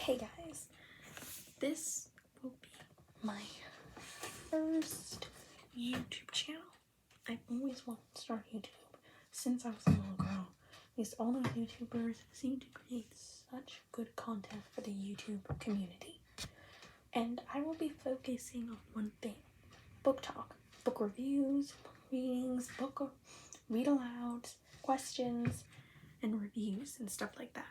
Hey guys, this will be my first YouTube channel. I've always wanted to start YouTube since I was a little girl, because all those YouTubers seem to create such good content for the YouTube community. And I will be focusing on one thing: book talk, book reviews, book readings, book read alouds, questions, and reviews and stuff like that.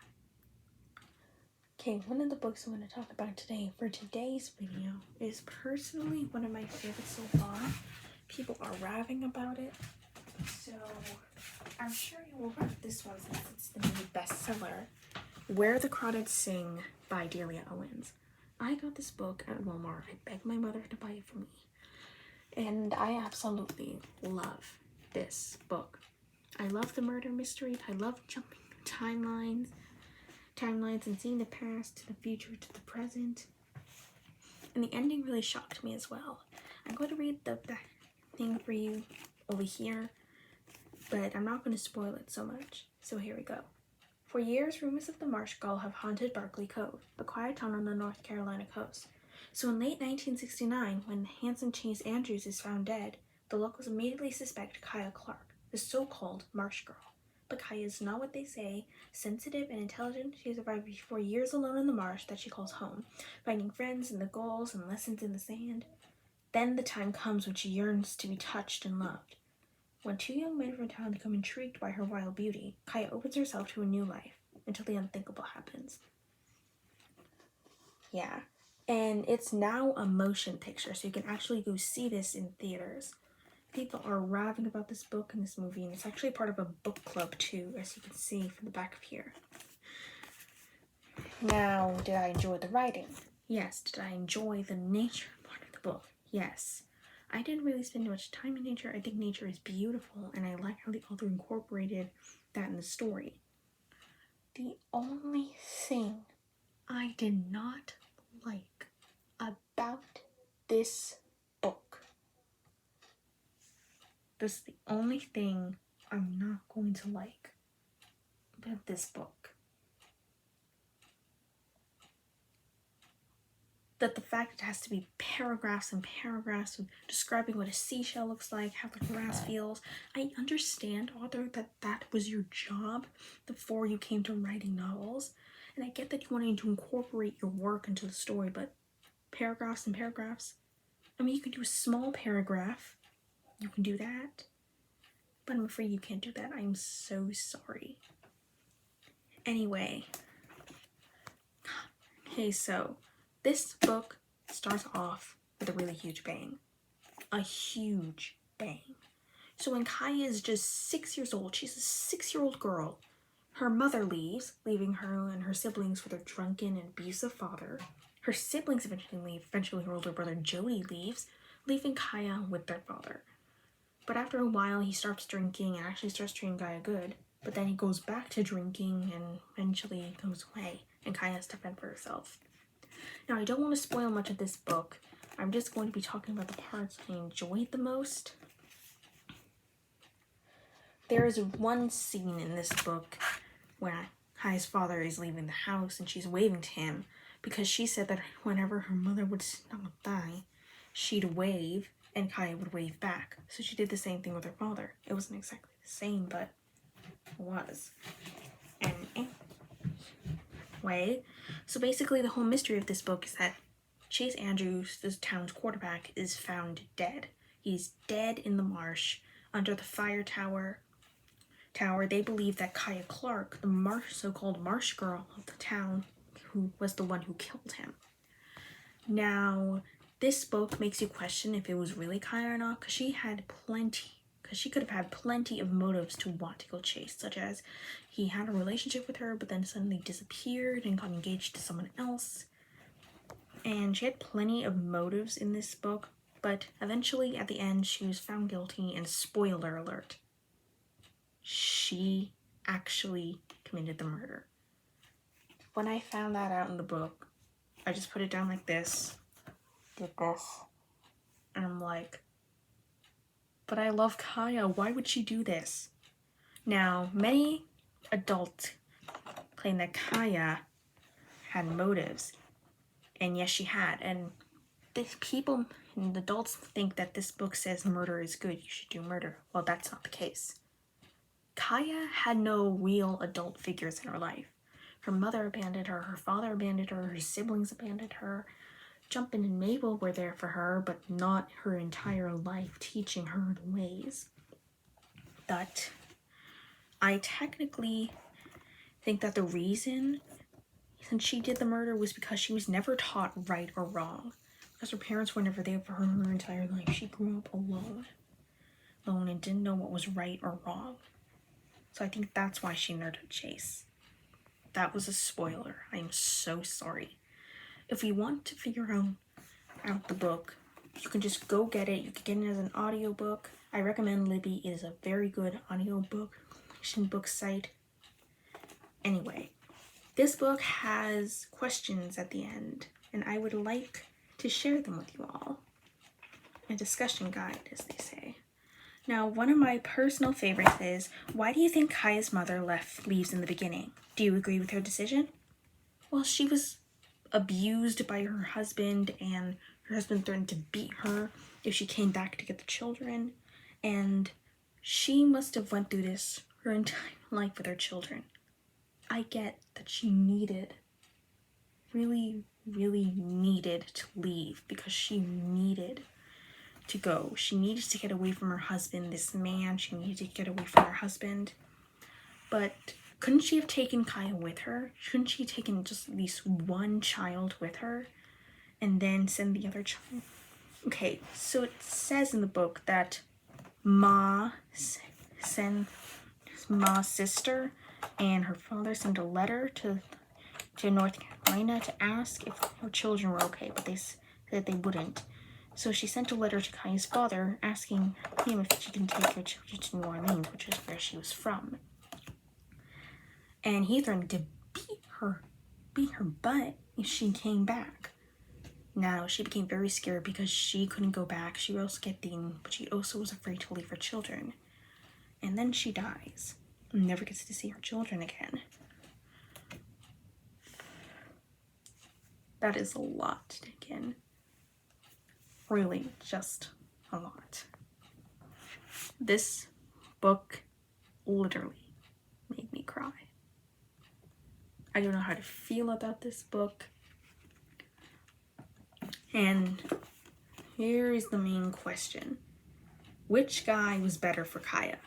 Okay, one of the books I'm going to talk about today for today's video is personally one of my favorites so far. People are raving about it, so I'm sure you will read this one since it's the new bestseller, Where The Crawdads Sing by Delia Owens. I got this book at Walmart. I begged my mother to buy it for me, and I absolutely love this book. I love the murder mystery. I love jumping timelines and seeing the past to the future to the present. And the ending really shocked me as well. I'm going to read the thing for you over here, but I'm not going to spoil it so much. So here we go. For years, rumors of the Marsh Gull have haunted Barkley Cove, a quiet town on the North Carolina coast. So in late 1969, when handsome Chase Andrews is found dead, the locals immediately suspect Kaya Clark, the so-called Marsh Girl. But Kaya is not what they say. Sensitive and intelligent, she survived 4 years alone in the marsh that she calls home, finding friends in the gulls and lessons in the sand. Then the time comes when she yearns to be touched and loved. When two young men from town become intrigued by her wild beauty, Kaya opens herself to a new life until the unthinkable happens. Yeah, and it's now a motion picture, so you can actually go see this in theaters. People are raving about this book and this movie, and it's actually part of a book club too, as you can see from the back of here. Now, did I enjoy the writing? Yes. Did I enjoy the nature part of the book? Yes. I didn't really spend much time in nature. I think nature is beautiful, and I like how the author incorporated that in the story. The only thing I did not like about this book, this is the only thing I'm not going to like about this book, that the fact it has to be paragraphs and paragraphs describing what a seashell looks like, how the grass feels. I understand, author, that was your job before you came to writing novels, and I get that you wanted to incorporate your work into the story, but paragraphs and paragraphs. I mean, you could do a small paragraph. You can do that. But I'm afraid you can't do that. I'm so sorry. Anyway. Okay, so this book starts off with a really huge bang. A huge bang. So when Kaya is just 6 years old, she's a 6-year-old girl. Her mother leaves, leaving her and her siblings with her drunken and abusive father. Her siblings eventually leave. Eventually her older brother Joey leaves, leaving Kaya with their father. But after a while, he starts drinking and actually starts treating Kaya good. But then he goes back to drinking and eventually goes away, and Kaya has to fend for herself. Now, I don't want to spoil much of this book. I'm just going to be talking about the parts I enjoyed the most. There is one scene in this book where Kaya's father is leaving the house and she's waving to him because she said that whenever her mother would not die, she'd wave and Kaya would wave back. So she did the same thing with her father. It wasn't exactly the same, but it was. Anyway, so basically the whole mystery of this book is that Chase Andrews, this town's quarterback, is found dead. He's dead in the marsh under the fire tower. They believe that Kaya Clark, the so-called marsh girl of the town, who was the one who killed him. Now, this book makes you question if it was really Kaya or not, because she could have had plenty of motives to want to kill Chase, such as he had a relationship with her but then suddenly disappeared and got engaged to someone else. And she had plenty of motives in this book, but eventually at the end she was found guilty, and spoiler alert, she actually committed the murder. When I found that out in the book, I just put it down like this, did this, and I'm like, but I love Kaya, why would she do this? Now, many adults claim that Kaya had motives. And yes, she had. And people and adults think that this book says murder is good, you should do murder. Well, that's not the case. Kaya had no real adult figures in her life. Her mother abandoned her, her father abandoned her, her siblings abandoned her. Jumpin' and Mabel were there for her, but not her entire life, teaching her the ways. But I technically think that the reason since she did the murder was because she was never taught right or wrong. Because her parents were never there for her entire life. She grew up alone and didn't know what was right or wrong. So I think that's why she murdered Chase. That was a spoiler. I am so sorry. If you want to figure out the book, you can just go get it. You can get it as an audiobook. I recommend Libby. It is a very good audiobook collection book site. Anyway, this book has questions at the end, and I would like to share them with you all. A discussion guide, as they say. Now, one of my personal favorites is, why do you think Kaya's mother leaves in the beginning? Do you agree with her decision? Well, she was abused by her husband, and her husband threatened to beat her if she came back to get the children, and she must have went through this her entire life with her children. I get that she really needed to leave because she needed to go. She needed to get away from her husband, this man. She needed to get away from her husband. But couldn't she have taken Kaya with her? Shouldn't she have taken just at least one child with her and then send the other child? Okay, so it says in the book that Ma's sister and her father sent a letter to North Carolina to ask if her children were okay, but they said they wouldn't. So she sent a letter to Kaya's father asking him if she can take her children to New Orleans, which is where she was from. And he threatened to beat her butt if she came back. Now, she became very scared because she couldn't go back. She also but she also was afraid to leave her children. And then she dies and never gets to see her children again. That is a lot to take in. Really, just a lot. This book literally made me cry. I don't know how to feel about this book. And here is the main question. Which guy was better for Kaya?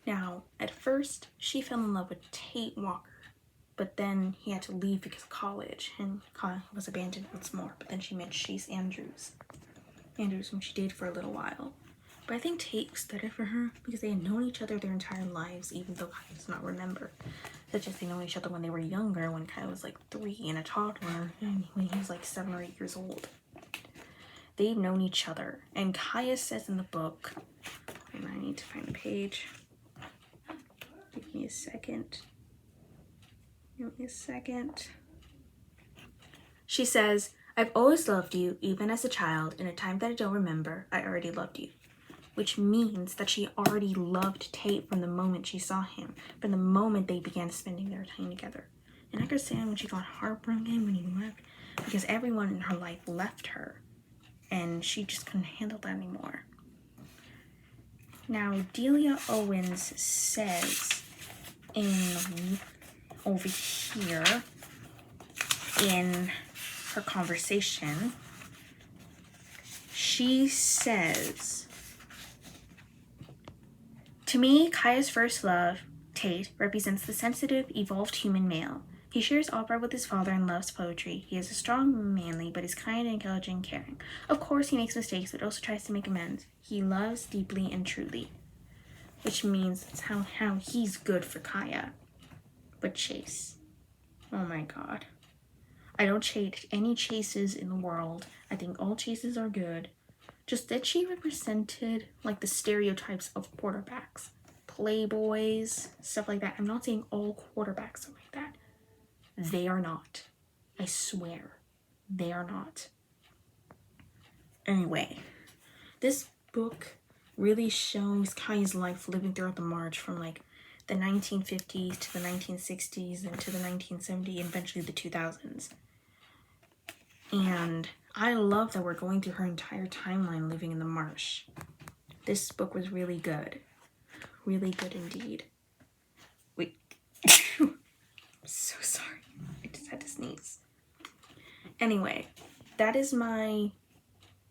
Now, at first, she fell in love with Tate Walker, but then he had to leave because of college, and Kaya was abandoned once more. But then she met Chase Andrews, whom she dated for a little while. But I think Tate was better for her because they had known each other their entire lives, even though Kaya does not remember. Such as they know each other when they were younger, when Kaya was like 3 and a toddler, and when he was like 7 or 8 years old. They've known each other, and Kaya says in the book, and I need to find the page. Give me a second. She says, I've always loved you, even as a child. In a time that I don't remember, I already loved you. Which means that she already loved Tate from the moment she saw him, from the moment they began spending their time together. And I understand when she got heartbroken when he left, because everyone in her life left her, and she just couldn't handle that anymore. Now, Delia Owens says over here in her conversation, she says, to me, Kaya's first love, Tate, represents the sensitive, evolved human male. He shares opera with his father and loves poetry. He is a strong, manly, but is kind, intelligent, and caring. Of course, he makes mistakes, but also tries to make amends. He loves deeply and truly, which means that's how he's good for Kaya. But Chase, oh my god. I don't hate any Chases in the world. I think all Chases are good. Just that she represented like the stereotypes of quarterbacks. Playboys, stuff like that. I'm not saying all quarterbacks are like that. They are not. I swear. They are not. Anyway, this book really shows Kaya's life living throughout the march from like the 1950s to the 1960s and to the 1970s and eventually the 2000s. And I love that we're going through her entire timeline living in the marsh. This book was really good. Really good indeed. Wait. I'm so sorry. I just had to sneeze. Anyway, that is my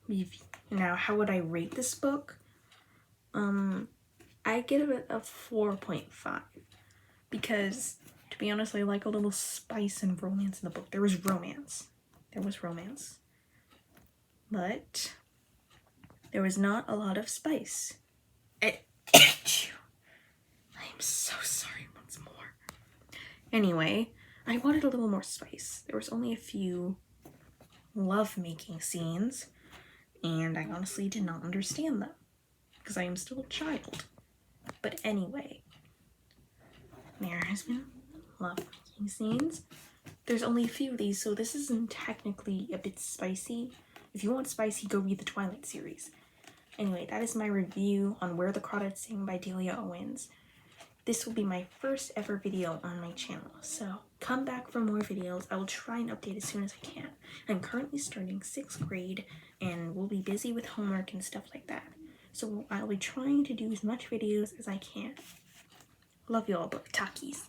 review. Now, how would I rate this book? I give it a 4.5 because, to be honest, I like a little spice and romance in the book. There was romance. But there was not a lot of spice. I'm so sorry once more. Anyway, I wanted a little more spice. There was only a few love-making scenes, and I honestly did not understand them because I am still a child. But anyway, there has been love-making scenes. There's only a few of these, so this isn't technically a bit spicy. If you want spicy, go read the Twilight series. Anyway, that is my review on Where the Crawdads Sing by Delia Owens. This will be my first ever video on my channel, so come back for more videos. I will try and update as soon as I can. I'm currently starting 6th grade and will be busy with homework and stuff like that. So I'll be trying to do as much videos as I can. Love you all, but talkies.